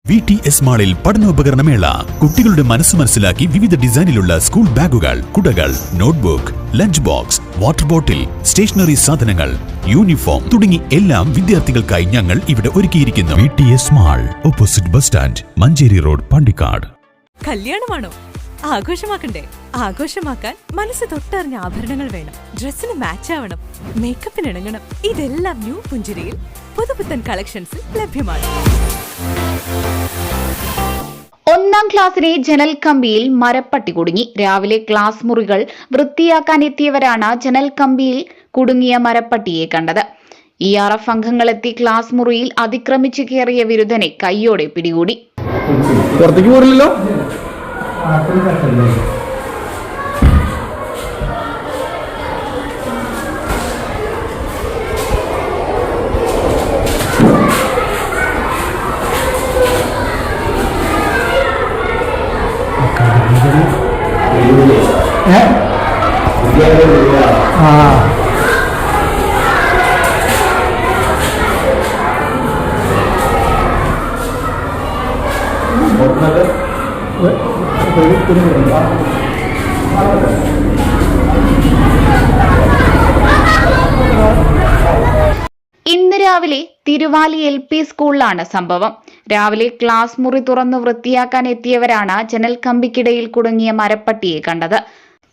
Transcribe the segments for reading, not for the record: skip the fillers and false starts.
VTS മാളിൽ പഠനോപകരണമേള. കുട്ടികളുടെ മനസ്സ് മനസ്സിലാക്കി വിവിധ ഡിസൈനിലുള്ള സ്കൂൾ ബാഗുകൾ, കുടകൾ, notebook, lunch box, water bottle, stationery സാധനങ്ങൾ, യൂണിഫോം തുടങ്ങി എല്ലാം വിദ്യാർത്ഥികൾക്കായി ഞങ്ങൾ ഇവിടെ ഒരുക്കിയിരിക്കുന്നു. VTS mall, opposite bus stand, Manjeri road, Pandikkad. കല്യാണമാണോ? ആഘോഷമാക്കണ്ടേ? ആഘോഷമാക്കാൻ മനസ്സ് തൊട്ടറിഞ്ഞ ആഭരണങ്ങൾ വേണം. ഡ്രസ്സിന് മാച്ച് ആവണം, മേക്കപ്പിന് ഇണങ്ങണം. ഇതെല്ലാം ന്യൂ പുഞ്ചിരിയിൽ പുതുപുത്തൻ കളക്ഷൻസിൽ ലഭ്യമാണ്. ഒന്നാം ക്ലാസ്സിലെ ജനൽ കമ്പിയിൽ മരപ്പട്ടി കുടുങ്ങി. രാവിലെ ക്ലാസ് മുറികൾ വൃത്തിയാക്കാൻ എത്തിയവരാണ് ജനൽ കമ്പിയിൽ കുടുങ്ങിയ മരപ്പട്ടിയെ കണ്ടത്. ERF അംഗങ്ങളെത്തി ക്ലാസ് മുറിയിൽ അതിക്രമിച്ചു കയറിയ വിരുദ്ധനെ കൈയോടെ പിടികൂടി. പുറത്തേക്ക് പോരില്ലല്ലോ. ഇന്ന് രാവിലെ തിരുവാലി LP സ്കൂളിലാണ് സംഭവം. രാവിലെ ക്ലാസ് മുറി തുറന്നു വൃത്തിയാക്കാൻ എത്തിയവരാണ് ജനൽ കമ്പിക്കിടയിൽ കുടുങ്ങിയ മരപ്പട്ടിയെ കണ്ടത്.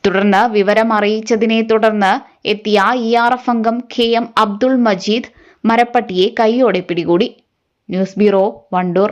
തുടർന്ന് വിവരം അറിയിച്ചതിനെ തുടർന്ന് എത്തിയ ERF അംഗം KM അബ്ദുൾ മജീദ് മരപ്പട്ടിയെ കൈയോടെ പിടികൂടി. News bureau, Wandoor.